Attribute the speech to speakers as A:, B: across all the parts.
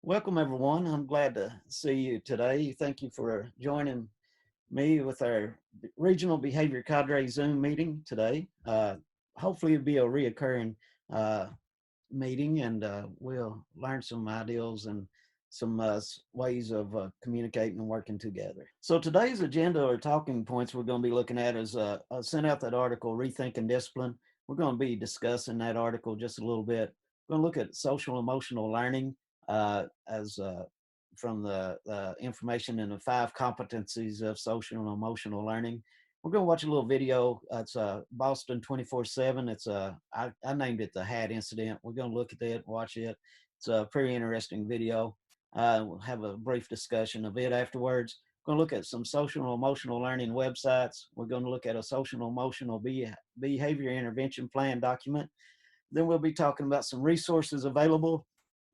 A: Welcome, everyone. I'm glad to see you today. Thank you for joining me with our Regional Behavior Cadre Zoom meeting today. Hopefully, it'll be a reoccurring uh, meeting, and we'll learn some ideals and some ways of communicating and working together. So today's agenda or talking points we're going to be looking at is I sent out that article, Rethinking Discipline. We're going to be discussing that article just a little bit. We're going to look at social emotional learning as from the information in the 5 competencies of social and emotional learning. We're going to watch a little video. It's Boston 24/7. It's I named it the Hat Incident. We're going to look at that, watch it. It's a pretty interesting video. We'll have a brief discussion of it afterwards. We're going to look at some social and emotional learning websites. We're going to look at a social and emotional behavior intervention plan document. Then we'll be talking about some resources available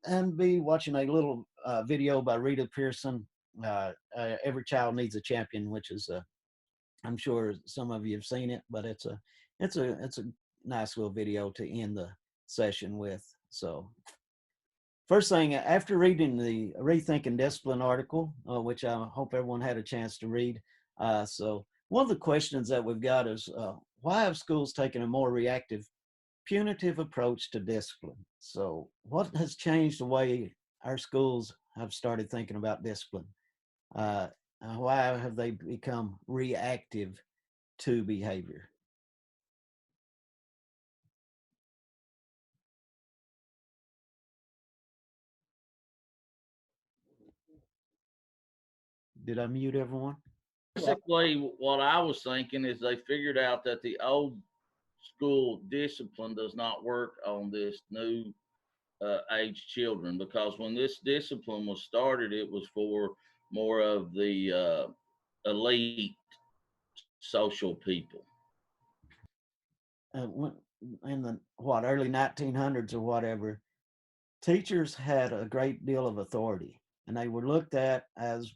A: and be watching a little video by Rita Pearson. Every Child Needs a Champion, which is I'm sure some of you have seen it, but it's a nice little video to end the session with. So first thing, after reading the Rethinking Discipline article, which I hope everyone had a chance to read, so one of the questions that we've got is why have schools taken a more reactive, punitive approach to discipline? So what has changed the way our schools have started thinking about discipline? Why have they become reactive to behavior? Did I mute everyone?
B: Basically, what I was thinking is they figured out that the old school discipline does not work on this new age children, because when this discipline was started, it was for more of the elite social people.
A: In the early 1900s or whatever, teachers had a great deal of authority, and they were looked at as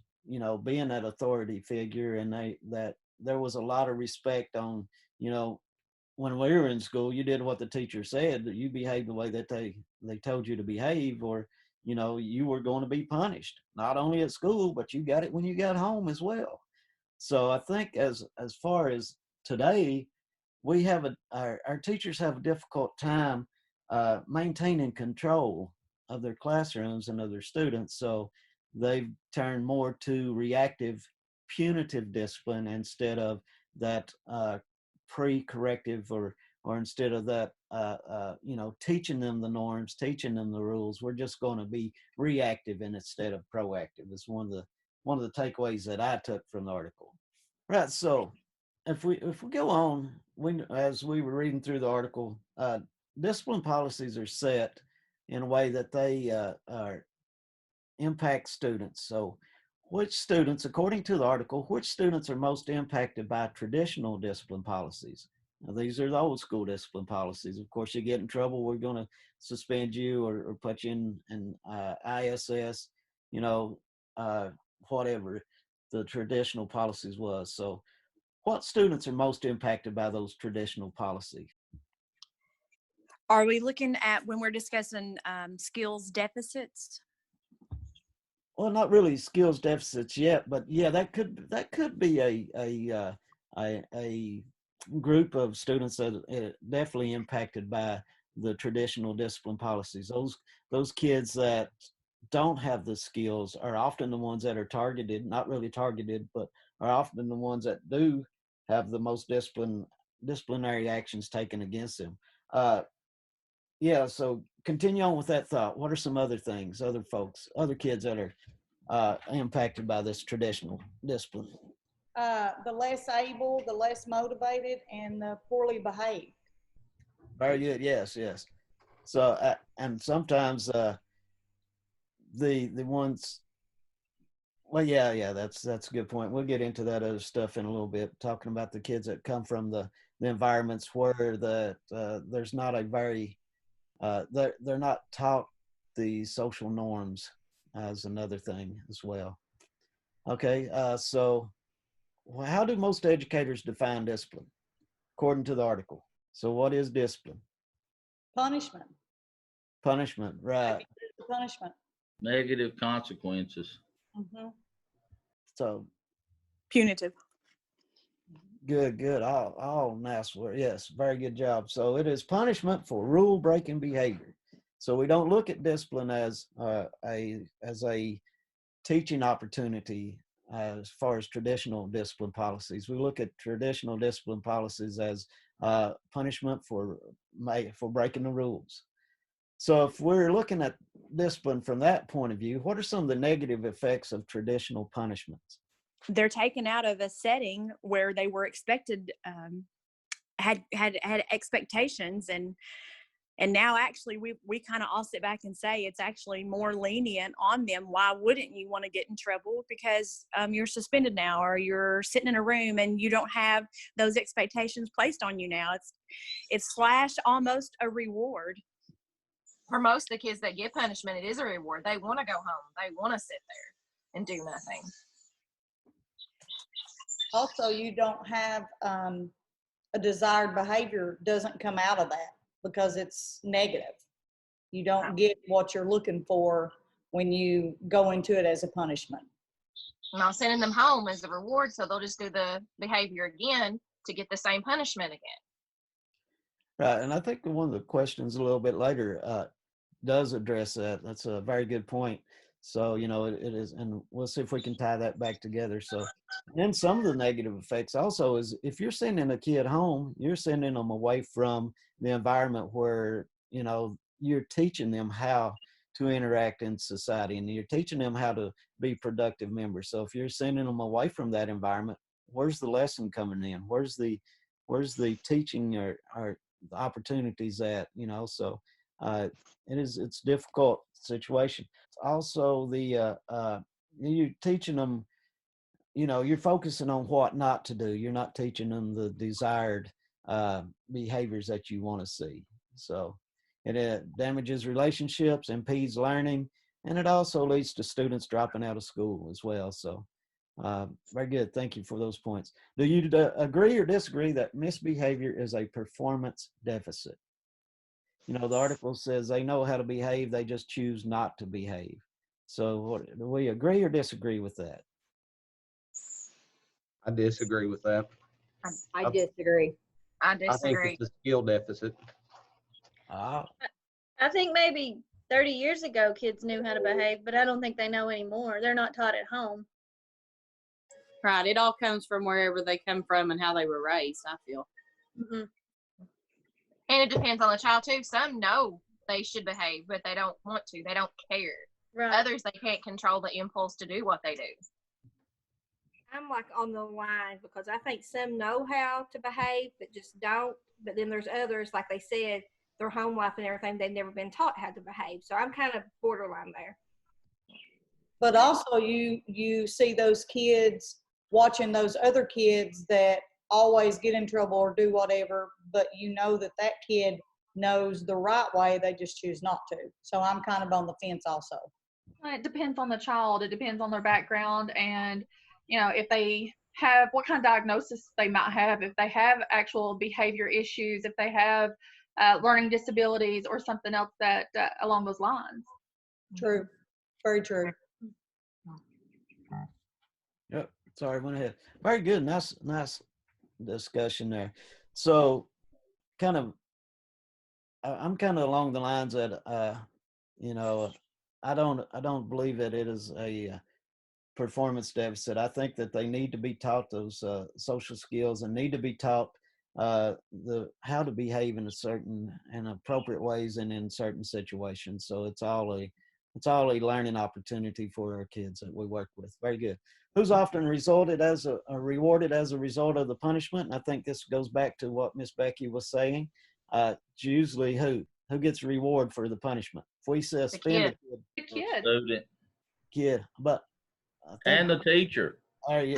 A: being that authority figure, and that there was a lot of respect on when we were in school. You did what the teacher said, that you behaved the way that they told you to behave, or you were going to be punished, not only at school, but you got it when you got home as well. So I think as far as today, we have our teachers have a difficult time maintaining control of their classrooms and of their students. So they've turned more to reactive, punitive discipline instead of that pre-corrective, or instead of that teaching them the norms, teaching them the rules. We're just going to be reactive instead of proactive. It's one of the takeaways that I took from the article. Right. So if we go on, as we were reading through the article, discipline policies are set in a way that they are impact students. So which students, according to the article, which students are most impacted by traditional discipline policies? Now, these are the old school discipline policies. Of course, you get in trouble, we're going to suspend you or put you in ISS, you know, whatever the traditional policies was. So what students are most impacted by those traditional policies?
C: Are we looking at when we're discussing skills deficits?
A: Well, not really skills deficits yet, but yeah, that could be a group of students that are definitely impacted by the traditional discipline policies. Those kids that don't have the skills are often the ones that are targeted, not really targeted, but are often the ones that do have the most disciplinary actions taken against them. Uh, yeah, so continue on with that thought. What are some other things, other folks, other kids that are impacted by this traditional discipline?
D: The less able, the less motivated, and the poorly behaved.
A: Very good. Yes, yes. So, and sometimes the ones. Well, yeah, that's a good point. We'll get into that other stuff in a little bit, talking about the kids that come from the environments where there's not a very they're not taught the social norms as another thing as well. Okay, so how do most educators define discipline according to the article? So what is discipline?
D: Punishment.
A: Punishment, right?
D: Punishment.
B: Negative consequences.
D: Mhm.
A: So
C: Punitive.
A: good. All nice work. Yes, very good job. So it is punishment for rule breaking behavior. So we don't look at discipline as a teaching opportunity as far as traditional discipline policies. We look at traditional discipline policies as punishment for breaking the rules. So if we're looking at discipline from that point of view, what are some of the negative effects of traditional punishments?
C: They're taken out of a setting where they were expected, had expectations, and now actually we kind of all sit back and say it's actually more lenient on them. Why wouldn't you want to get in trouble? Because you're suspended now, or you're sitting in a room and you don't have those expectations placed on you now. It's slashed almost a reward.
E: For most of the kids that get punishment, it is a reward. They want to go home. They want to sit there and do nothing.
D: Also, you don't have a desired behavior doesn't come out of that because it's negative. You don't get what you're looking for when you go into it as a punishment.
E: Now sending them home is a reward, so they'll just do the behavior again to get the same punishment again.
A: Right, and I think one of the questions a little bit later does address that. That's a very good point. So, you know, it is, and we'll see if we can tie that back together. So, then some of the negative effects also is if you're sending a kid home, you're sending them away from the environment where, you know, you're teaching them how to interact in society, and you're teaching them how to be productive members. So if you're sending them away from that environment, where's the lesson coming in? Where's the teaching or the opportunities at, you know? So it's a difficult situation. Also, you're teaching them, you know, you're focusing on what not to do. You're not teaching them the desired behaviors that you want to see. So it damages relationships, impedes learning, and it also leads to students dropping out of school as well. So very good. Thank you for those points. Do you agree or disagree that misbehavior is a performance deficit? You know, the article says they know how to behave, they just choose not to behave. So do we agree or disagree with that?
F: I disagree with that.
G: I disagree.
E: I
F: I think
E: disagree.
F: it's a skill deficit.
A: Ah,
H: I think maybe 30 years ago kids knew how to behave, but I don't think they know anymore. They're not taught at home.
G: Right. It all comes from wherever they come from and how they were raised, I feel.
H: Mm-hmm.
E: And it depends on the child too. Some know they should behave, but they don't want to. They don't care.
H: Right.
E: Others, they can't control the impulse to do what they do.
I: I'm like on the line because I think some know how to behave but just don't. But then there's others, like they said, their home life and everything, they've never been taught how to behave. So I'm kind of borderline there.
D: But also you see those kids watching those other kids that always get in trouble or do whatever, but you know that kid knows the right way, they just choose not to. So I'm kind of on the fence also.
J: It depends on the child. It depends on their background, and you know, if they have what kind of diagnosis they might have, if they have actual behavior issues, if they have learning disabilities or something else that along those lines.
D: True. Very true.
A: yep. Sorry, went ahead. Very good. Nice discussion there. So I'm kind of along the lines that, you know, I don't believe that it is a performance deficit. I think that they need to be taught those social skills and need to be taught how to behave in appropriate ways and in certain situations. So it's all a learning opportunity for our kids that we work with. Very good. Who's often rewarded as a result of the punishment? And I think this goes back to what Miss Becky was saying. It's usually who gets reward for the punishment. If we suspend
J: The kid.
B: Student
A: kid, but
B: and the teacher.
A: They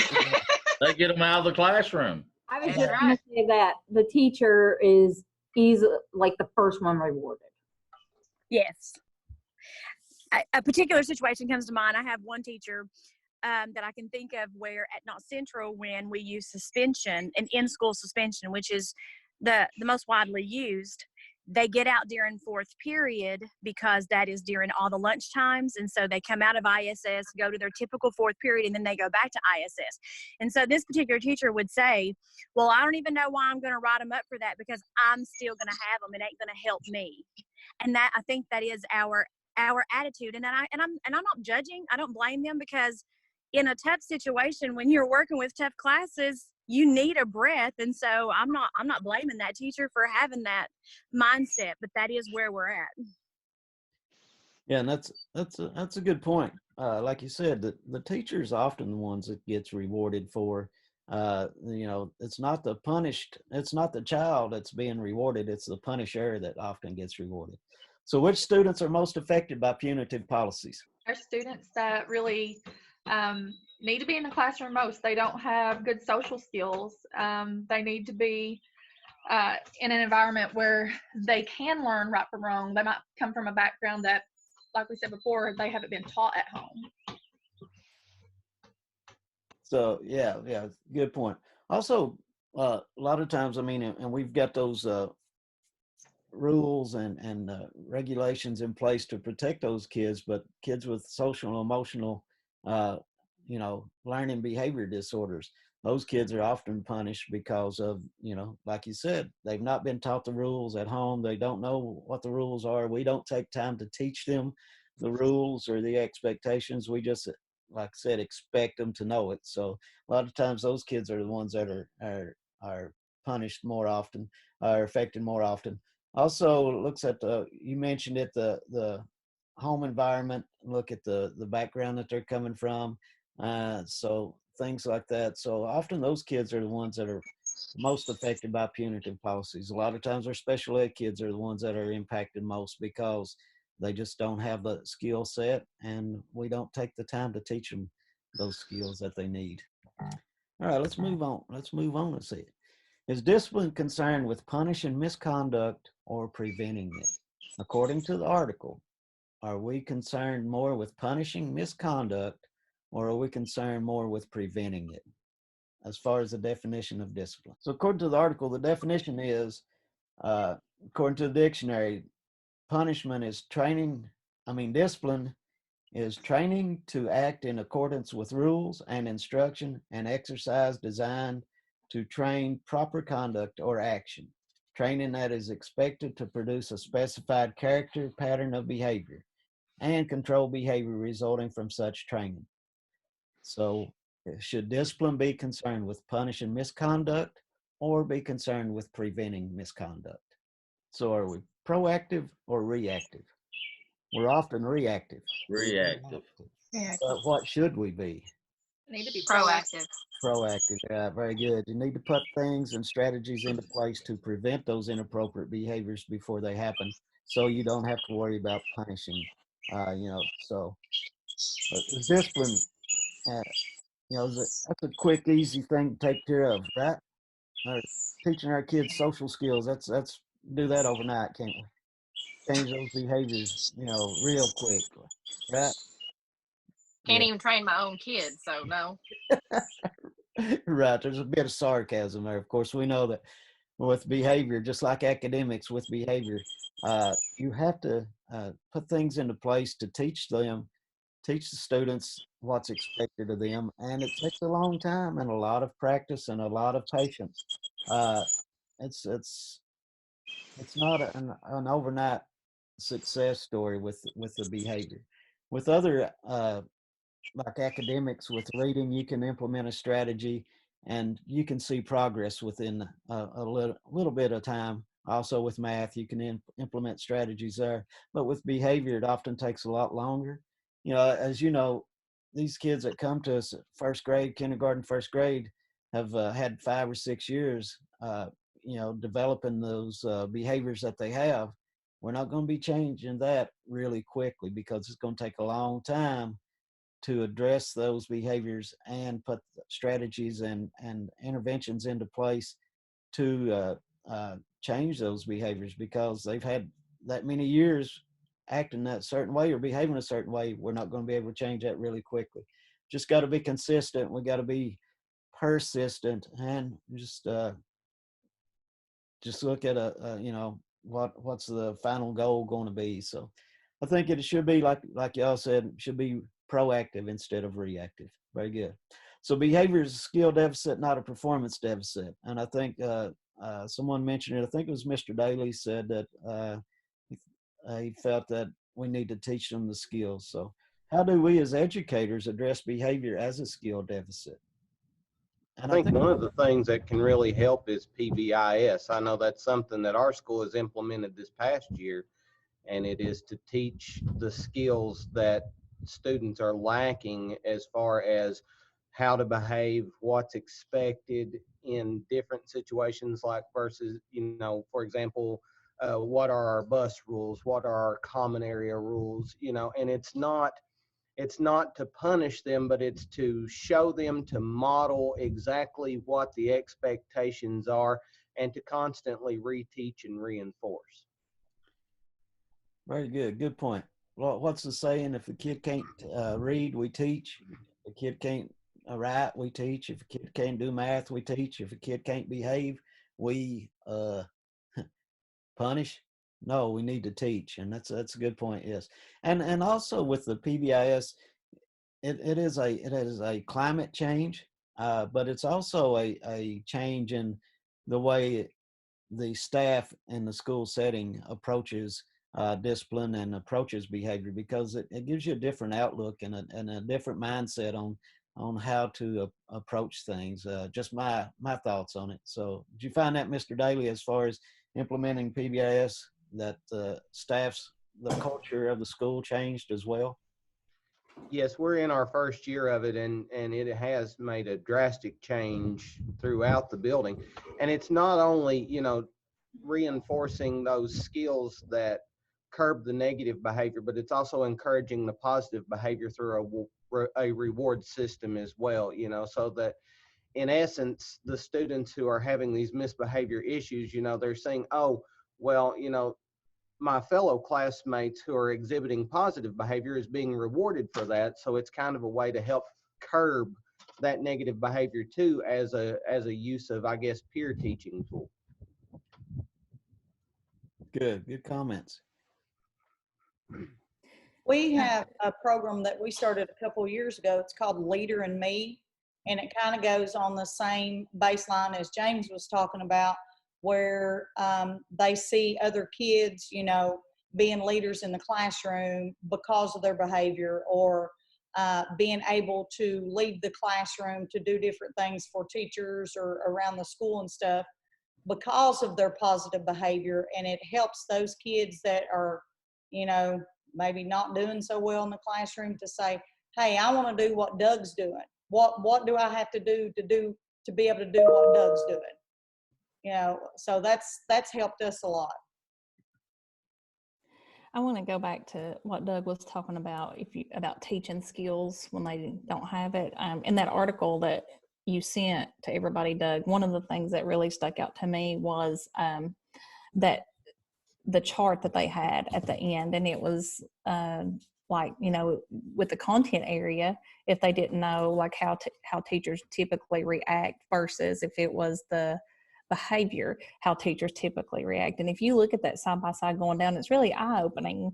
B: get them out of the classroom.
G: I was
E: That's
G: just going
E: right.
G: to say that the teacher is like the first one rewarded.
C: Yes. A particular situation comes to mind. I have one teacher that I can think of where at North Central, when we use suspension, an in-school suspension, which is the most widely used, they get out during fourth period because that is during all the lunch times. And so they come out of ISS, go to their typical fourth period, and then they go back to ISS. And so this particular teacher would say, well, I don't even know why I'm going to write them up for that, because I'm still going to have them. It ain't going to help me. And that, I think that is our attitude. And I'm not judging. I don't blame them, because in a tough situation, when you're working with tough classes, you need a breath. And so I'm not blaming that teacher for having that mindset, but that is where we're at.
A: Yeah, and that's a good point. Like you said, the teacher is often the ones that gets rewarded for, it's not the child that's being rewarded, it's the punisher that often gets rewarded. So which students are most affected by punitive policies?
J: Our students that really need to be in the classroom most. They don't have good social skills. They need to be in an environment where they can learn right from wrong. They might come from a background that, like we said before, they haven't been taught at home.
A: So yeah, good point. Also, a lot of times, and we've got those rules and regulations in place to protect those kids, but kids with social and emotional learning behavior disorders, those kids are often punished because of, like you said, they've not been taught the rules at home. They don't know what the rules are. We don't take time to teach them the rules or the expectations. We just, like I said, expect them to know it. So a lot of times those kids are the ones that are punished more often, are affected more often. Also looks at you mentioned it, the home environment, look at the background that they're coming from. So things like that. So often those kids are the ones that are most affected by punitive policies. A lot of times our special ed kids are the ones that are impacted most because they just don't have the skill set, and we don't take the time to teach them those skills that they need. All right, let's move on. And see. Is discipline concerned with punishing misconduct or preventing it? According to the article, are we concerned more with punishing misconduct, or are we concerned more with preventing it, as far as the definition of discipline? So according to the article, the definition is, according to the dictionary, discipline is training to act in accordance with rules and instruction and exercise designed to train proper conduct or action. Training that is expected to produce a specified character pattern of behavior and control behavior resulting from such training. So should discipline be concerned with punishing misconduct or be concerned with preventing misconduct? So are we proactive or reactive? We're often reactive.
B: Reactive.
A: But what should we be?
E: Need to be
J: Proactive.
A: Proactive. Yeah, very good. You need to put things and strategies into place to prevent those inappropriate behaviors before they happen, so you don't have to worry about punishing. So discipline. That's a quick, easy thing to take care of, right? Teaching our kids social skills. That's do that overnight, can't we? Change those behaviors, real quick, right?
E: Can't even train my own kids, so no.
A: Right. There's a bit of sarcasm there. Of course, we know that with behavior, just like academics with behavior, you have to put things into place to teach the students what's expected of them. And it takes a long time and a lot of practice and a lot of patience. It's not an overnight success story with the behavior. With other like academics, with reading, you can implement a strategy and you can see progress within a little bit of time. Also with math, you can implement strategies there. But with behavior, it often takes a lot longer. As you know, these kids that come to us at first grade, kindergarten, first grade, have had 5 or 6 years, developing those behaviors that they have. We're not going to be changing that really quickly because it's going to take a long time to address those behaviors and put strategies and interventions into place to change those behaviors, because they've had that many years acting that certain way or behaving a certain way. We're not going to be able to change that really quickly. Just got to be consistent. We got to be persistent, and just look at what's the final goal going to be. So I think it should be like y'all said, it should be proactive instead of reactive. Very good. So behavior is a skill deficit, not a performance deficit. And I think someone mentioned it. I think it was Mr. Daly said that he felt that we need to teach them the skills. So how do we as educators address behavior as a skill deficit?
F: And I think one of the things that can really help is PBIS. I know that's something that our school has implemented this past year, and it is to teach the skills that students are lacking as far as how to behave, what's expected in different situations, like versus, for example, what are our bus rules, what are our common area rules, and it's not to punish them, but it's to show them, to model exactly what the expectations are, and to constantly reteach and reinforce.
A: Very good. Good point. Well, what's the saying? If a kid can't read, we teach. If a kid can't write, we teach. If a kid can't do math, we teach. If a kid can't behave, we punish. No, we need to teach, and that's a good point. Yes, and also with the PBIS, it is a climate change, but it's also a change in the way the staff in the school setting approaches discipline and approaches behavior, because it gives you a different outlook and a different mindset on how to approach things. Just my thoughts on it. So did you find that, Mr. Daly, as far as implementing PBIS, that the culture of the school changed as well?
F: Yes, we're in our first year of it, and it has made a drastic change throughout the building. And it's not only, reinforcing those skills that curb the negative behavior, but it's also encouraging the positive behavior through a reward system as well, so that in essence, the students who are having these misbehavior issues, they're saying, oh, well, my fellow classmates who are exhibiting positive behavior is being rewarded for that. So it's kind of a way to help curb that negative behavior too, as a use of, I guess, peer teaching tool.
A: Good comments.
D: We have a program that we started a couple of years ago. It's called Leader and Me, and it kind of goes on the same baseline as James was talking about, where they see other kids, being leaders in the classroom because of their behavior, or being able to lead the classroom to do different things for teachers or around the school and stuff because of their positive behavior. And it helps those kids that are, maybe not doing so well in the classroom to say, hey, I want to do what Doug's doing. What do I have to do to be able to do what Doug's doing? So that's helped us a lot.
K: I want to go back to what Doug was talking about, about teaching skills when they don't have it. In that article that you sent to everybody, Doug, one of the things that really stuck out to me was that the chart that they had at the end, and it was with the content area, if they didn't know how teachers typically react versus if it was the behavior, how teachers typically react. And if you look at that side by side going down, it's really eye-opening.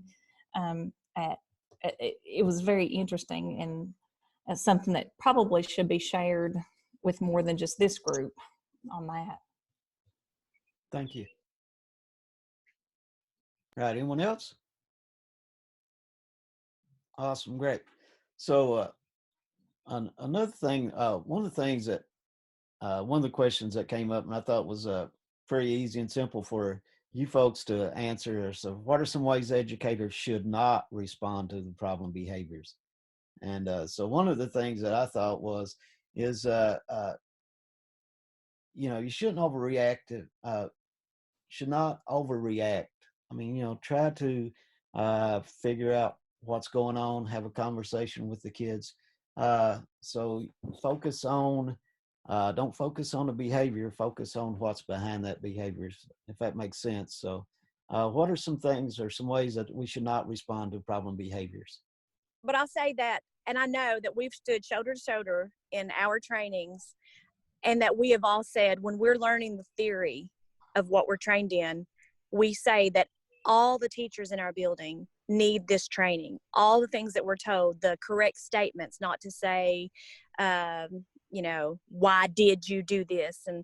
K: It was very interesting, and something that probably should be shared with more than just this group on that.
A: Thank you. Right, anyone else? Awesome, great. So another thing, one of the questions that came up and I thought was pretty easy and simple for you folks to answer. So what are some ways educators should not respond to the problem behaviors? And so one of the things that I thought is you shouldn't overreact. Should not overreact. I mean, try to figure out what's going on, have a conversation with the kids. So focus on, don't focus on the behavior, focus on what's behind that behavior, if that makes sense. So what are some things or some ways that we should not respond to problem behaviors?
C: But I'll say that, and I know that we've stood shoulder to shoulder in our trainings, and that we have all said when we're learning the theory of what we're trained in, we say that all the teachers in our building need this training. All the things that we're told, the correct statements, not to say, why did you do this? And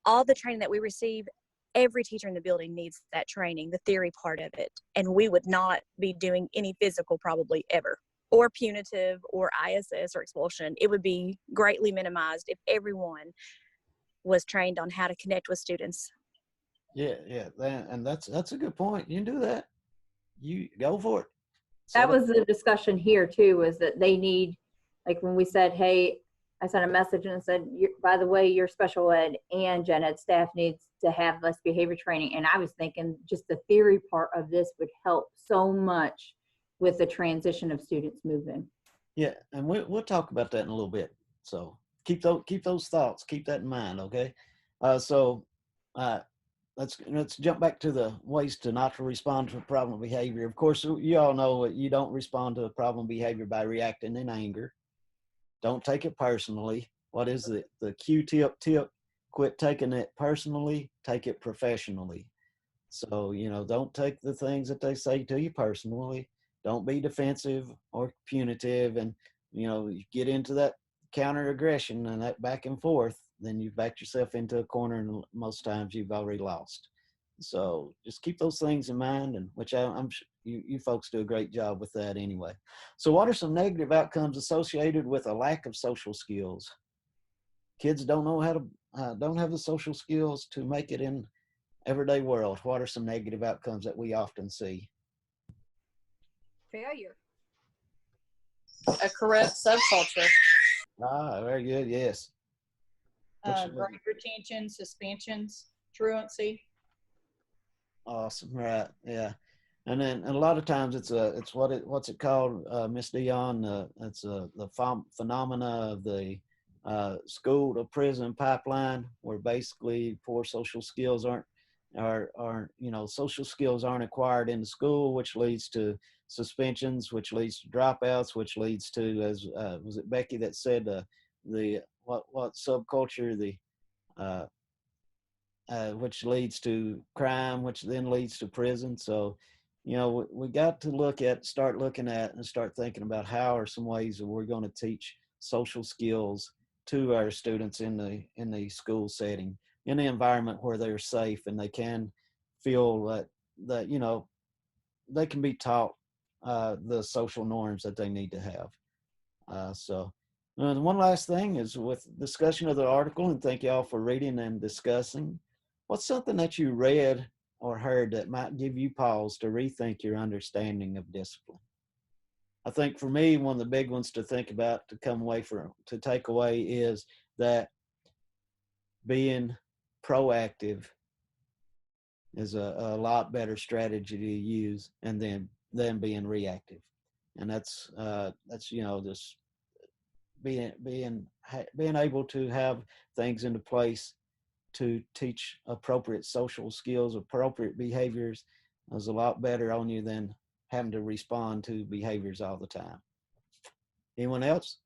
C: all the training that we receive, every teacher in the building needs that training, the theory part of it. And we would not be doing any physical probably ever, or punitive, or ISS, or expulsion. It would be greatly minimized if everyone was trained on how to connect with students.
A: Yeah, and that's a good point. You can do that. You go for it.
L: That was the discussion here too, was that they need, like when we said, hey, I sent a message and said, by the way, your special ed and gen ed staff needs to have less behavior training. And I was thinking just the theory part of this would help so much with the transition of students moving.
A: Yeah, and we'll talk about that in a little bit. So keep those thoughts, keep that in mind, okay? Let's jump back to the ways not to respond to problem behavior. Of course, you all know you don't respond to a problem behavior by reacting in anger. Don't take it personally. What is the Q-tip? Quit taking it personally, take it professionally. So, don't take the things that they say to you personally. Don't be defensive or punitive, and, you get into that counter aggression and that back and forth, then you've backed yourself into a corner, and most times you've already lost. So just keep those things in mind, and which I'm sure you folks do a great job with that anyway. So what are some negative outcomes associated with a lack of social skills? Kids don't know how to, don't have the social skills to make it in everyday world. What are some negative outcomes that we often see?
I: Failure.
E: A corrupt subculture.
A: Very good. Yes.
D: Grade retention, suspensions, truancy.
A: Awesome. Right. Yeah. And then a lot of times it's what's it called, Miss Dion? It's the phenomena of the school to prison pipeline, where basically poor social skills aren't social skills aren't acquired in the school, which leads to suspensions, which leads to dropouts, which leads to, as was it Becky that said, what subculture, which leads to crime, which then leads to prison. So, we got to start looking at and start thinking about how are some ways that we're going to teach social skills to our students in the school setting, in the environment where they're safe and they can feel that they can be taught the social norms that they need to have. One last thing is with discussion of the article, and thank you all for reading and discussing. What's something that you read or heard that might give you pause to rethink your understanding of discipline? I think for me, one of the big ones to think about, to take away, is that being proactive is a lot better strategy to use, and than being reactive. And that's just being able to have things into place to teach appropriate social skills, appropriate behaviors, is a lot better on you than having to respond to behaviors all the time. Anyone else?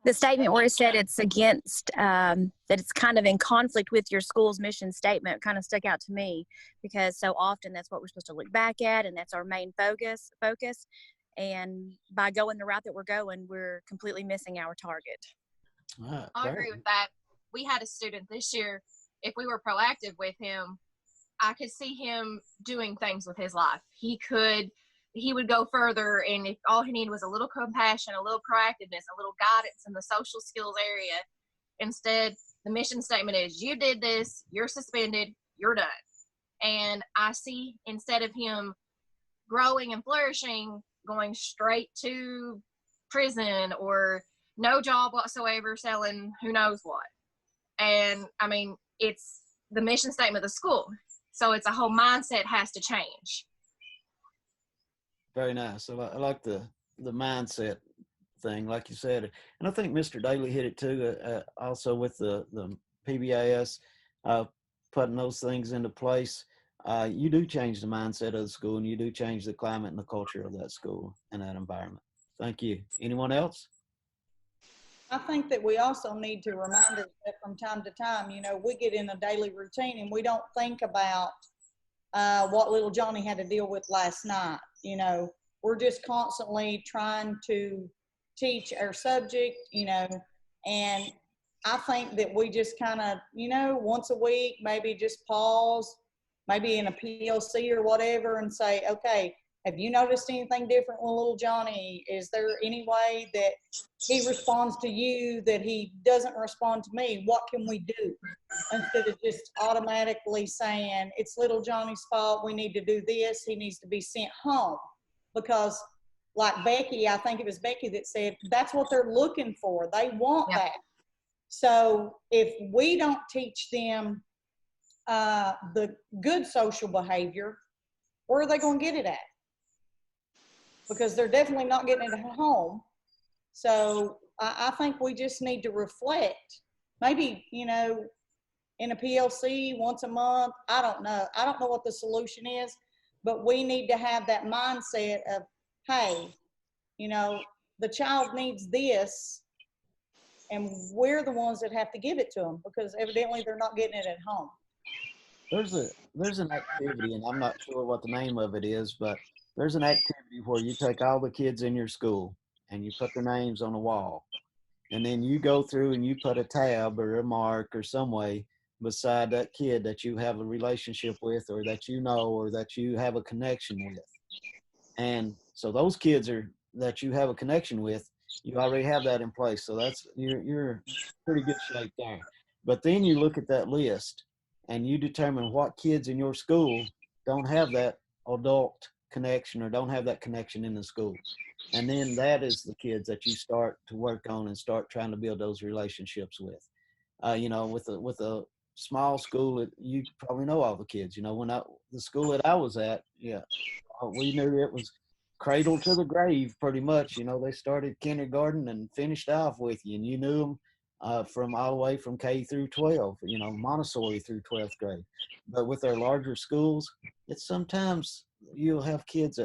C: The statement where it said it's against, that it's kind of in conflict with your school's mission statement kind of stuck out to me, because so often that's what we're supposed to look back at, and that's our main focus. And by going the route that we're going, we're completely missing our target.
E: I agree with that. We had a student this year, if we were proactive with him, I could see him doing things with his life. He would go further, and if all he needed was a little compassion, a little proactiveness, a little guidance in the social skills area. Instead, the mission statement is, you did this, you're suspended, you're done. And I see, instead of him growing and flourishing, going straight to prison or no job whatsoever, selling who knows what. And I mean, it's the mission statement of the school. So it's a whole mindset has to change.
A: Very nice. I like the mindset thing, like you said. And I think Mr. Daly hit it too, also with the PBIS, putting those things into place. You do change the mindset of the school, and you do change the climate and the culture of that school and that environment. Thank you. Anyone else?
D: I think that we also need to remind us that from time to time, we get in a daily routine and we don't think about what little Johnny had to deal with last night. You know, we're just constantly trying to teach our subject, you know, and I think that we just kind of, you know, once a week, maybe just pause, maybe in a PLC or whatever, and say, okay, have you noticed anything different with little Johnny? Is there any way that he responds to you that he doesn't respond to me? What can we do? Instead of just automatically saying, it's little Johnny's fault, we need to do this, he needs to be sent home. Because like Becky, I think it was Becky that said, that's what they're looking for. They want that. So if we don't teach them the good social behavior, where are they going to get it at? Because they're definitely not getting it at home. So I think we just need to reflect. Maybe, you know, in a PLC once a month. I don't know. I don't know what the solution is, but we need to have that mindset of, hey, you know, the child needs this, and we're the ones that have to give it to them because evidently they're not getting it at home.
A: There's an activity, and I'm not sure what the name of it is, but there's an activity where you take all the kids in your school and you put their names on a wall, and then you go through and you put a tab or a mark or some way beside that kid that you have a relationship with, or that you know, or that you have a connection with. And so those kids that you have a connection with, you already have that in place. So that's you're pretty good shape there. But then you look at that list and you determine what kids in your school don't have that adult connection or don't have that connection in the school. And then that is the kids that you start to work on and start trying to build those relationships with. You know, with a small school, you probably know all the kids. You know, the school that I was at, yeah, we knew it was cradle to the grave pretty much. You know, they started kindergarten and finished off with you, and you knew them from all the way from K through 12, you know, Montessori through 12th grade. But with our larger schools, it's sometimes you'll have kids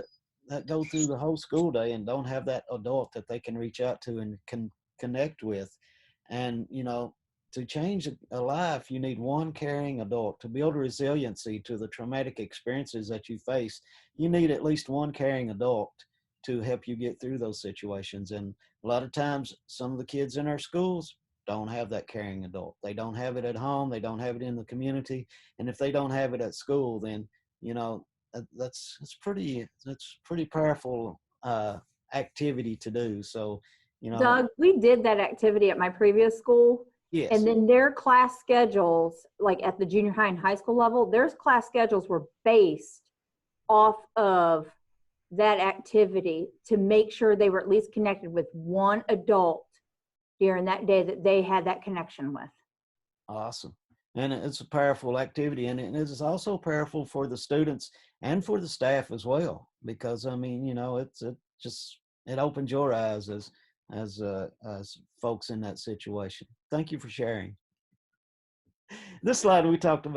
A: that go through the whole school day and don't have that adult that they can reach out to and can connect with. And, you know, to change a life, you need one caring adult. To build resiliency to the traumatic experiences that you face, you need at least one caring adult to help you get through those situations. And a lot of times, some of the kids in our schools don't have that caring adult. They don't have it at home. They don't have it in the community. And if they don't have it at school, then, you know, that's pretty powerful activity to do. So, you know,
L: Doug, we did that activity at my previous school.
A: yes.
L: And then their class schedules, like at the junior high and high school level, their class schedules were based off of that activity to make sure they were at least connected with one adult during that day that they had that connection with.
A: Awesome. And it's a powerful activity, and it is also powerful for the students and for the staff as well, because I mean, you know, it opens your eyes as folks in that situation. Thank you for sharing. This slide, we talked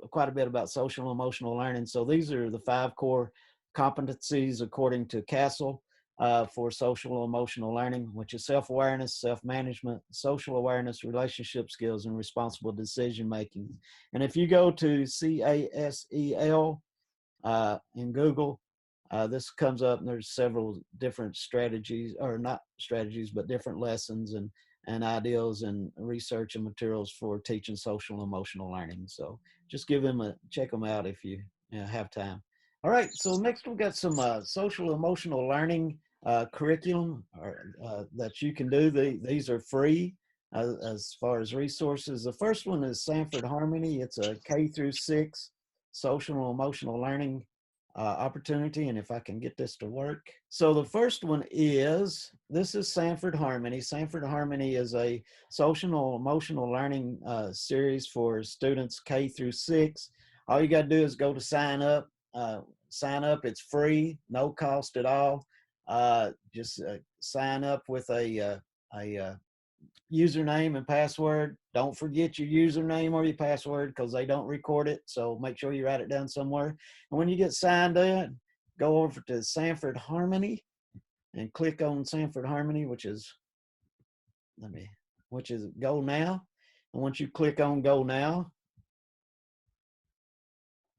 A: quite a bit about social and emotional learning. So these are the 5 core competencies according to Castle for social and emotional learning, which is self-awareness, self-management, social awareness, relationship skills, and responsible decision-making. And if you go to CASEL in Google, this comes up, and there's several different strategies, or not strategies, but different lessons and ideals and research and materials for teaching social and emotional learning. So just check them out if you have time. All right, so next we've got some social emotional learning curriculum that you can do. These are free as far as resources. The first one is Sanford Harmony. It's a K through 6 social and emotional learning opportunity, and if I can get this to work. So the first one is, this is Sanford Harmony. Sanford Harmony is a social and emotional learning series for students K through 6. All you got to do is go to sign up. It's free, no cost at all. Just sign up with a username and password. Don't forget your username or your password, because they don't record it. So make sure you write it down somewhere. And when you get signed in, go over to Sanford Harmony and click on Sanford Harmony, which is Go Now. And once you click on Go Now,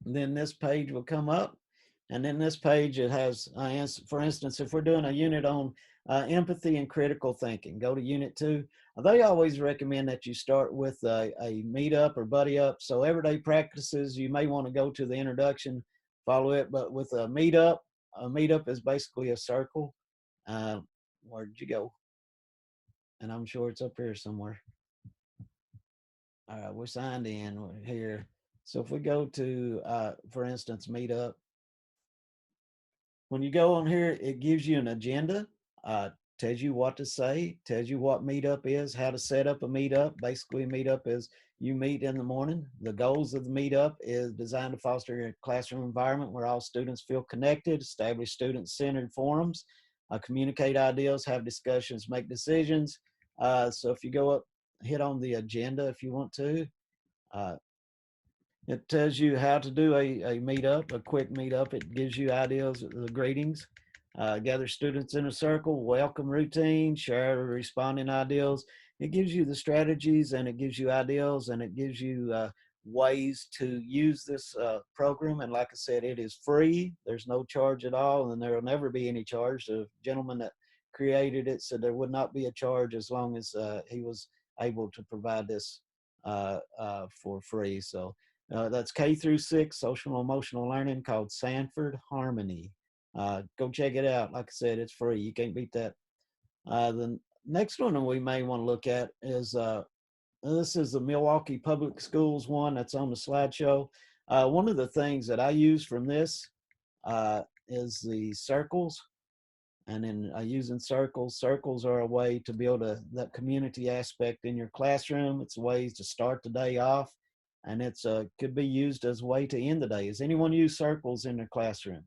A: Then this page will come up. And then this page, it has, for instance, if we're doing a unit on empathy and critical thinking, go to unit 2. They always recommend that you start with a meet up or buddy up. So everyday practices, you may want to go to the introduction, follow it, but with a meetup is basically a circle. Where'd you go? And I'm sure it's up here somewhere. All right, we're signed in here. So if we go to, for instance, meetup, when you go on here, it gives you an agenda, tells you what to say, tells you what meetup is, how to set up a meetup. Basically, a meetup is you meet in the morning. The goals of the meetup is designed to foster a classroom environment where all students feel connected, establish student-centered forums, communicate ideas, have discussions, make decisions. So if you go up, hit on the agenda if you want to. It tells you how to do a meetup, a quick meetup. It gives you ideas, the greetings, gather students in a circle, welcome routine, share responding ideas. It gives you the strategies, and it gives you ideas, and it gives you ways to use this program. And like I said, it is free. There's no charge at all, and there will never be any charge. The gentleman that created it said there would not be a charge as long as he was able to provide this for free. So that's K-6 social and emotional learning, called Sanford Harmony. Go check it out. Like I said, it's free. You can't beat that. The next one that we may want to look at is this is the Milwaukee Public Schools one that's on the slideshow. One of the things that I use from this is the circles. And then using circles. Circles are a way to build that community aspect in your classroom. It's ways to start the day off. And it's could be used as a way to end the day. Has anyone used circles in their classroom?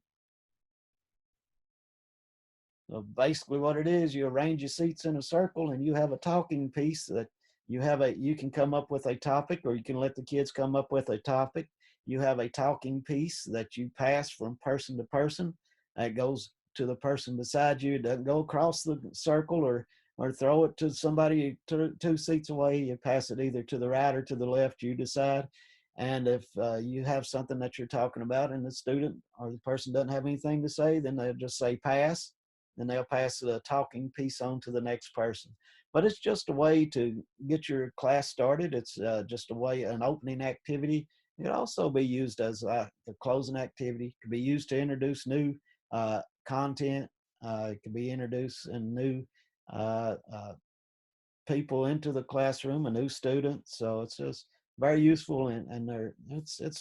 A: So basically what it is, you arrange your seats in a circle and you have a talking piece that you can come up with a topic, or you can let the kids come up with a topic. You have a talking piece that you pass from person to person. That goes to the person beside you. It doesn't go across the circle or throw it to somebody two seats away. You pass it either to the right or to the left, you decide. And if you have something that you're talking about and the student or the person doesn't have anything to say, then they'll just say pass. Then they'll pass the talking piece on to the next person. But it's just a way to get your class started. It's just a way, an opening activity. It can also be used as the closing activity. It can be used to introduce new content. It can be introduced in new people into the classroom, a new student. So it's just very useful, and it's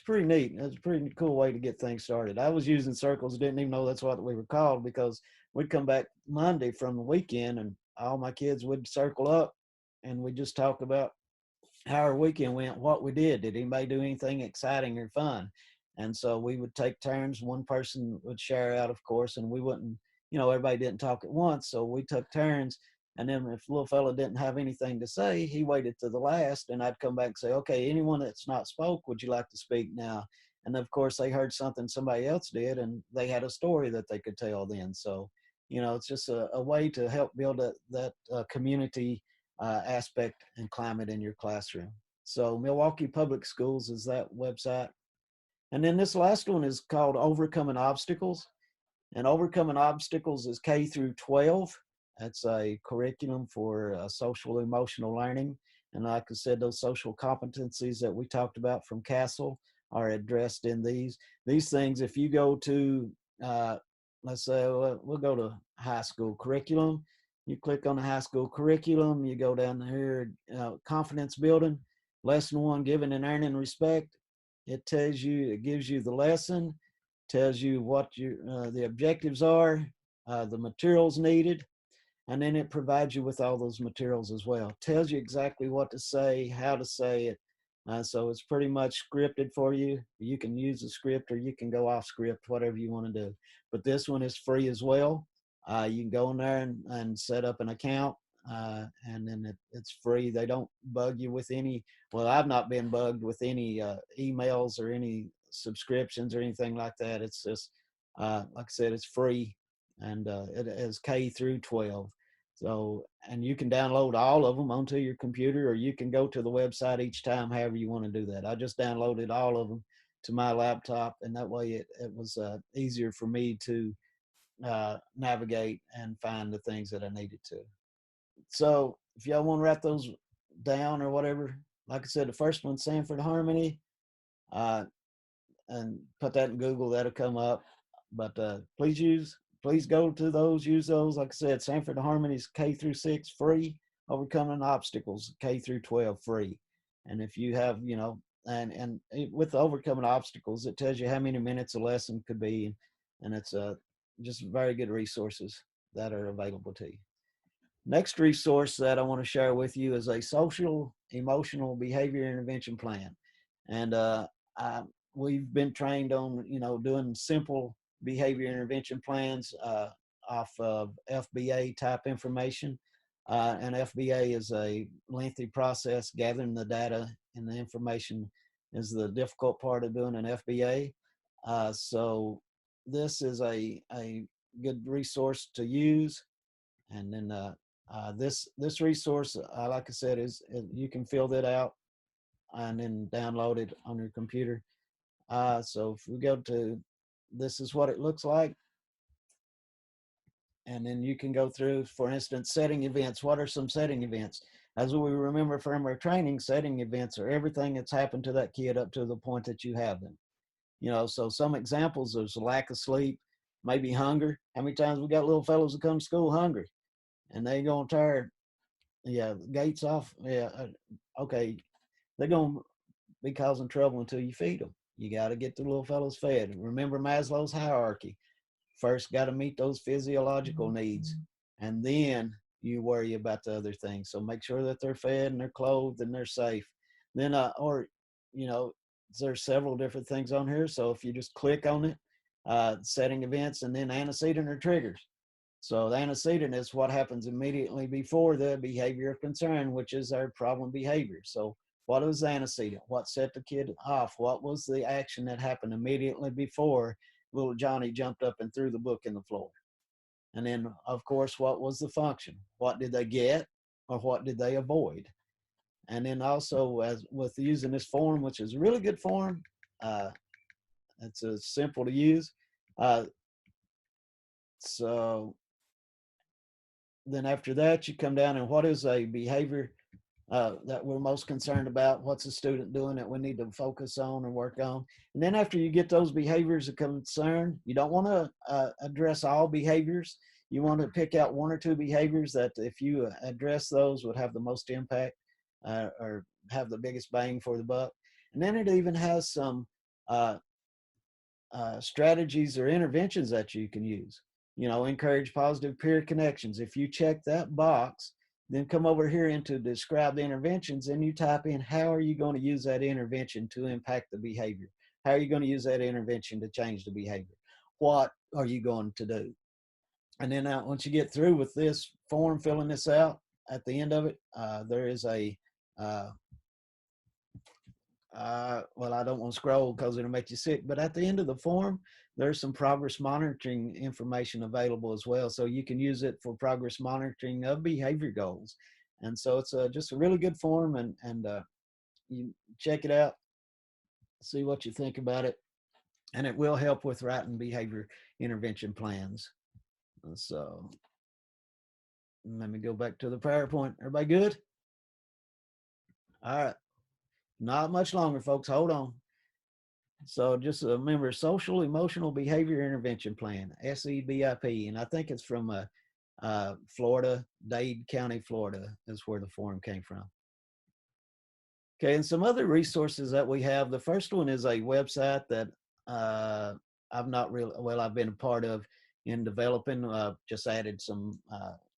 A: pretty neat. It's a pretty cool way to get things started. I was using circles, didn't even know that's what we were called, because we'd come back Monday from the weekend and all my kids would circle up and we'd just talk about how our weekend went, what we did. Did anybody do anything exciting or fun? And so we would take turns. One person would share out, of course, and we wouldn't, everybody didn't talk at once. So we took turns. And then if little fella didn't have anything to say, he waited to the last, and I'd come back and say, okay, anyone that's not spoke, would you like to speak now? And of course they heard something somebody else did, and they had a story that they could tell then. So, it's just a way to help build that community aspect and climate in your classroom. So Milwaukee Public Schools is that website. And then this last one is called Overcoming Obstacles. And Overcoming Obstacles is K-12. That's a curriculum for social emotional learning. And like I said, those social competencies that we talked about from Castle are addressed in these. These things, if you go to, let's say, we'll go to high school curriculum. You click on the high school curriculum, you go down here, confidence building, lesson 1, giving and earning respect. It tells you, it gives you the lesson, tells you what the objectives are, the materials needed, and then it provides you with all those materials as well. Tells you exactly what to say, how to say it. So it's pretty much scripted for you. You can use the script or you can go off script, whatever you want to do. But this one is free as well. You can go in there and set up an account, and then it's free. They don't bug you with any, well, I've not been bugged with any emails or any subscriptions or anything like that. It's just, like I said, it's free, and it is K-12. So, and you can download all of them onto your computer, or you can go to the website each time, however you want to do that. I just downloaded all of them to my laptop, and that way it was easier for me to navigate and find the things that I needed to. So if y'all want to write those down or whatever, like I said, the first one, Sanford Harmony, and put that in Google, that'll come up. But please go to those, use those. Like I said, Sanford Harmony's K through 6 free, Overcoming Obstacles, K through 12 free. And if you have, and with the Overcoming Obstacles, it tells you how many minutes a lesson could be, and it's just very good resources that are available to you. Next resource that I want to share with you is a social emotional behavior intervention plan. And we've been trained on, doing simple behavior intervention plans off of FBA type information. And FBA is a lengthy process. Gathering the data and the information is the difficult part of doing an FBA. So this is a good resource to use. And then this resource, like I said, is you can fill that out and then download it on your computer. So if we go to, this is what it looks like. And then you can go through, for instance, setting events. What are some setting events? As we remember from our training, setting events are everything that's happened to that kid up to the point that you have them. So some examples, there's lack of sleep, maybe hunger. How many times we got little fellows that come to school hungry and they gonna tear, gates off? Okay, they're gonna be causing trouble until you feed them. You got to get the little fellows fed. Remember Maslow's hierarchy. First, got to meet those physiological needs, and then you worry about the other things. So make sure that they're fed and they're clothed and they're safe. Then, there's several different things on here. So if you just click on it, setting events, and then antecedent or triggers. So the antecedent is what happens immediately before the behavior of concern, which is our problem behavior. So what was the antecedent? What set the kid off? What was the action that happened immediately before little Johnny jumped up and threw the book in the floor? And then, of course, what was the function? What did they get, or what did they avoid? And then also, as with using this form, which is a really good form, it's simple to use. So then after that, you come down and what is a behavior that we're most concerned about? What's the student doing that we need to focus on and work on? And then after you get those behaviors of concern, you don't want to address all behaviors. You want to pick out one or two behaviors that if you address those would have the most impact or have the biggest bang for the buck. And then it even has some strategies or interventions that you can use. Encourage positive peer connections. If you check that box, then come over here into describe the interventions, and you type in how are you going to use that intervention to impact the behavior? How are you going to use that intervention to change the behavior? What are you going to do? And then once you get through with this form, filling this out, at the end of it, there is a, well, I don't want to scroll because it'll make you sick, but at the end of the form, there's some progress monitoring information available as well. So you can use it for progress monitoring of behavior goals. And so it's just a really good form, and you check it out, see what you think about it. And it will help with writing behavior intervention plans. So let me go back to the PowerPoint. Everybody good? All right. Not much longer, folks. Hold on. So just remember, Social Emotional Behavior Intervention Plan, SEBIP, and I think it's from Florida, Dade County, Florida is where the form came from. Okay, and some other resources that we have. The first one is a website that I've been a part of in developing, just added some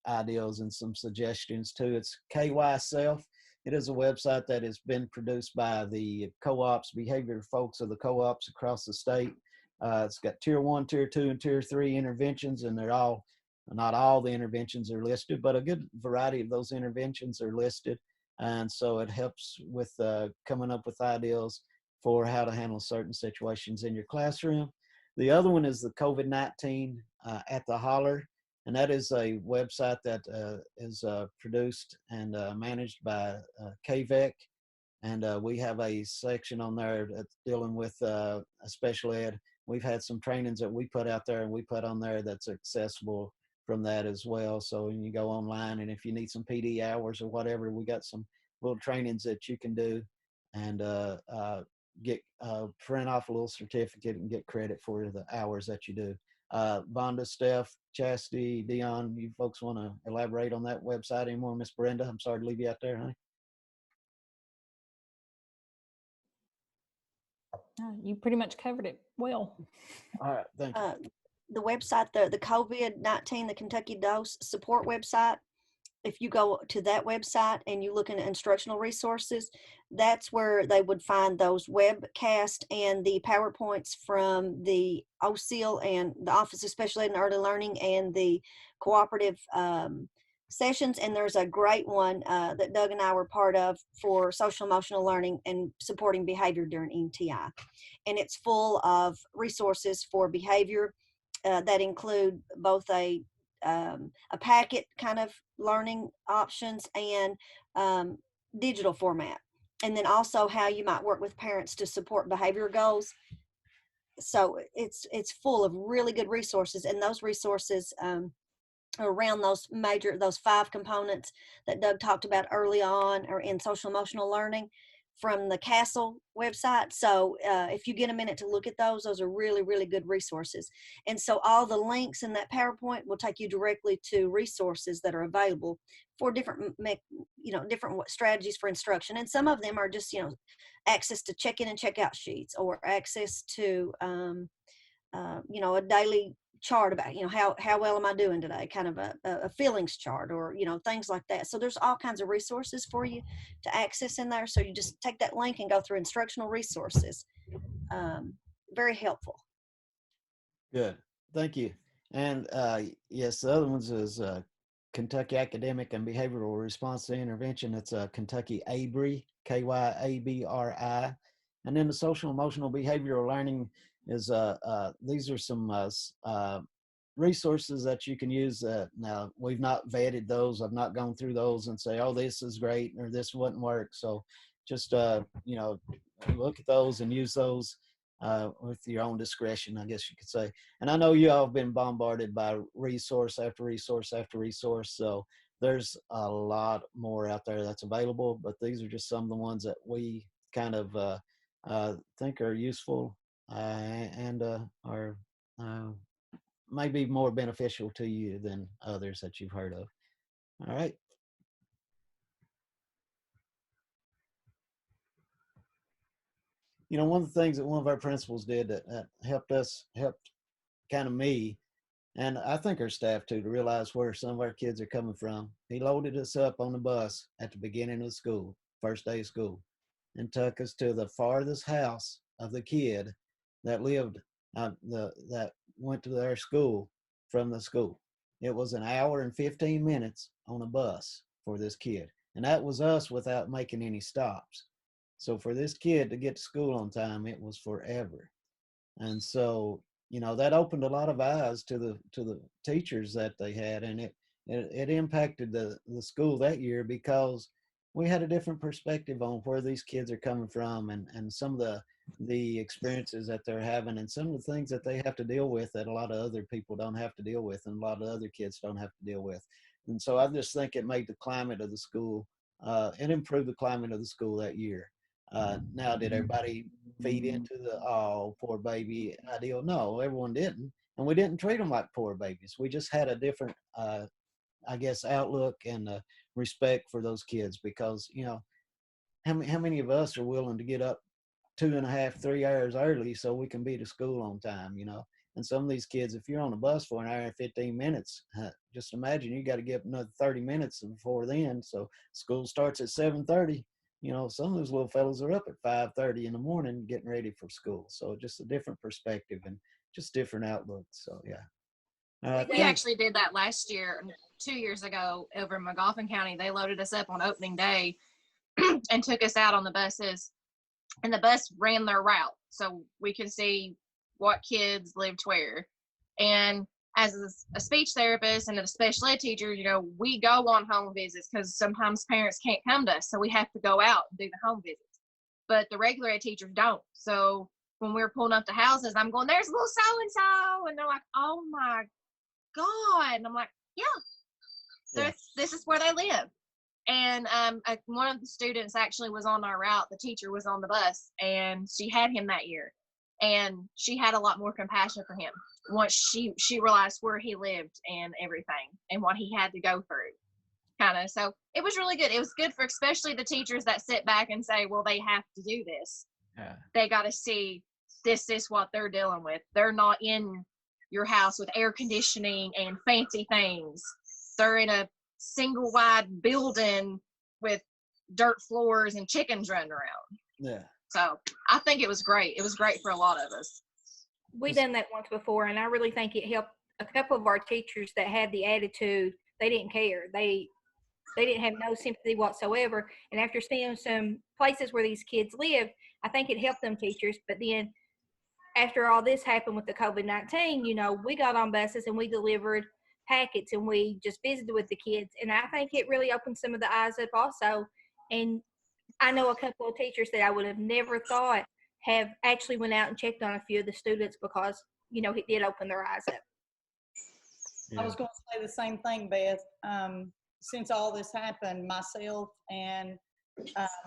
A: ideas and some suggestions to. It's KYSelf. It is a website that has been produced by the co-ops, behavior folks of the co-ops across the state. It's got tier 1, tier 2, and tier 3 interventions, and they're all, not all the interventions are listed, but a good variety of those interventions are listed. And so it helps with coming up with ideas for how to handle certain situations in your classroom. The other one is the COVID-19 at the Holler. And that is a website that is produced and managed by KVEC. And we have a section on there that's dealing with special ed. We've had some trainings that we put out there and we put on there that's accessible from that as well. So when you go online, and if you need some PD hours or whatever, we got some little trainings that you can do and get print off a little certificate and get credit for the hours that you do. Vonda, Steph, Chastity, Dion, you folks want to elaborate on that website anymore? Miss Brenda, I'm sorry to leave you out there, honey.
K: You pretty much covered it well.
A: All right, thank you.
M: The website, the COVID-19, the Kentucky Dose support website, if you go to that website and you look in instructional resources, that's where they would find those webcasts and the PowerPoints from the OSEAL and the Office of Special Ed and Early Learning and the Cooperative sessions. And there's a great one that Doug and I were part of for social emotional learning and supporting behavior during NTI. And it's full of resources for behavior that include both a packet kind of learning options and digital format. And then also how you might work with parents to support behavior goals. So it's full of really good resources, and those resources around those 5 components that Doug talked about early on are in social emotional learning from the CASEL website. So if you get a minute to look at those are really, really good resources. And so all the links in that PowerPoint will take you directly to resources that are available for different, different strategies for instruction. And some of them are just, access to check-in and check-out sheets, or access to, a daily chart about, how well am I doing today, kind of a feelings chart, or, things like that. So there's all kinds of resources for you to access in there. So you just take that link and go through instructional resources. Very helpful.
A: Good, thank you. And yes, the other ones is Kentucky Academic and Behavioral Response to Intervention. It's Kentucky ABRI, KYABRI. And then the social emotional behavioral learning is these are some resources that you can use. Now, we've not vetted those. I've not gone through those and say, oh, this is great or this wouldn't work. So just, look at those and use those with your own discretion, I guess you could say. And I know you all have been bombarded by resource after resource after resource. So there's a lot more out there that's available, but these are just some of the ones that we kind of think are useful and are maybe more beneficial to you than others that you've heard of. All right. One of the things that one of our principals did that helped kind of me, and I think our staff too, to realize where some of our kids are coming from. He loaded us up on the bus at the beginning of school, first day of school, and took us to the farthest house of the kid that lived, that went to their school from the school. It was an hour and 15 minutes on a bus for this kid. And that was us without making any stops. So for this kid to get to school on time, it was forever. And so, that opened a lot of eyes to the teachers that they had. And it impacted the school that year, because we had a different perspective on where these kids are coming from and some of the experiences that they're having and some of the things that they have to deal with that a lot of other people don't have to deal with and a lot of other kids don't have to deal with. And so I just think it made the climate of the school, it improved the climate of the school that year. Now, did everybody feed into the, oh, poor baby ideal? No, everyone didn't. And we didn't treat them like poor babies. We just had a different, I guess, outlook and respect for those kids, because, how many of us are willing to get up 2.5, 3 hours early so we can be to school on time, And some of these kids, if you're on a bus for an hour and 15 minutes, just imagine you got to get up another 30 minutes before then. So school starts at 7:30. Some of those little fellows are up at 5:30 in the morning getting ready for school. So just a different perspective and just different outlooks. So, yeah.
E: We actually did that last year, 2 years ago, over in McGoffin County. They loaded us up on opening day and took us out on the buses, and the bus ran their route so we could see what kids lived where. And as a speech therapist and a special ed teacher, we go on home visits because sometimes parents can't come to us, so we have to go out and do the home visits. but the regular ed teachers don't. So when we were pulling up the houses, I'm going, there's little so-and-so. And they're like, oh my God. And I'm like, yeah, this is where they live. And one of the students actually was on our route. The teacher was on the bus, and she had him that year. And she had a lot more compassion for him once she realized where he lived and everything and what he had to go through. Kind of. So it was really good. It was good for especially the teachers that sit back and say, well, they have to do this.
A: Yeah.
E: They got to see this is what they're dealing with. They're not in your house with air conditioning and fancy things. They're in a single wide building with dirt floors and chickens running around.
A: Yeah.
E: So I think it was great. It was great for a lot of us.
I: We done that once before, and I really think it helped a couple of our teachers that had the attitude. They didn't care. They didn't have no sympathy whatsoever. And after seeing some places where these kids live, I think it helped them teachers. But then after all this happened with the COVID-19, you know, we got on buses and we delivered packets and we just visited with the kids. And I think it really opened some of the eyes up also. And I know a couple of teachers that I would have never thought have actually went out and checked on a few of the students because, you know, it did open their eyes up.
D: I was going to say the same thing, Beth. Since all this happened, myself and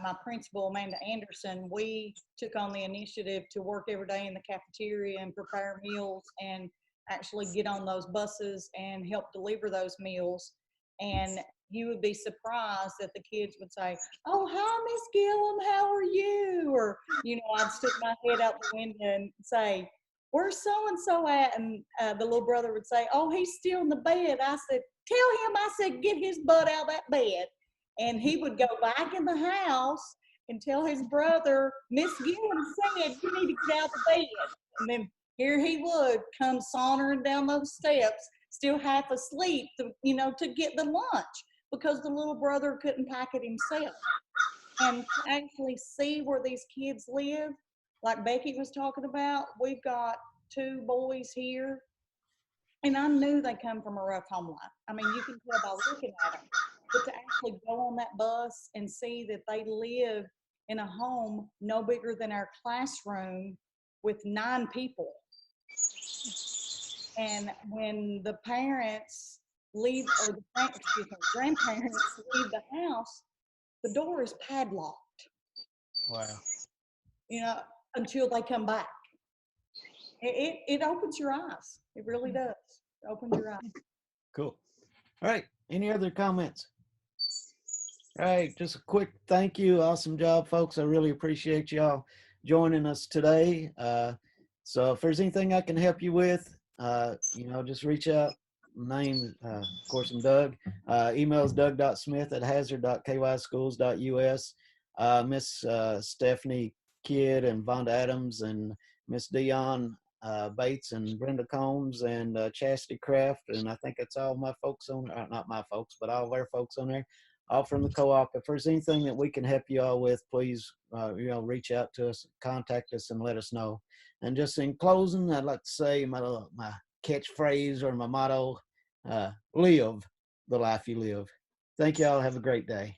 D: my principal, Amanda Anderson, we took on the initiative to work every day in the cafeteria and prepare meals and actually get on those buses and help deliver those meals. And you would be surprised that the kids would say, oh, hi, Miss Gillum, how are you? Or, you know, I'd stick my head out the window and say, where's so-and-so at? And the little brother would say, oh, he's still in the bed. I said, tell him, I said, get his butt out of that bed. And he would go back in the house and tell his brother, Miss Gillum said, you need to get out of the bed. And then here he would come sauntering down those steps, still half asleep, to get the lunch because the little brother couldn't pack it himself. And to actually see where these kids live, like Becky was talking about, we've got 2 boys here, and I knew they come from a rough home life. I mean, you can tell by looking at them. But to actually go on that bus and see that they live in a home no bigger than our classroom with 9 people. And when the parents leave, or the grandparents leave the house, the door is padlocked.
A: Wow.
D: Until they come back. It opens your eyes. It really does. It opens your eyes.
A: Cool. All right. Any other comments? All right. Just a quick thank you. Awesome job, folks. I really appreciate y'all joining us today. So if there's anything I can help you with, just reach out. Name, of course, I'm Doug. Email is doug.smith@hazard.kyschools.us. Miss Stephanie Kidd and Vonda Adams and Miss Dion Bates and Brenda Combs and Chastity Craft, and I think it's all my folks on, not my folks, but all of our folks on there, all from the co-op. If there's anything that we can help you all with, please, reach out to us, contact us, and let us know. And just in closing, I'd like to say my catchphrase or my motto: live the life you live. Thank y'all. Have a great day.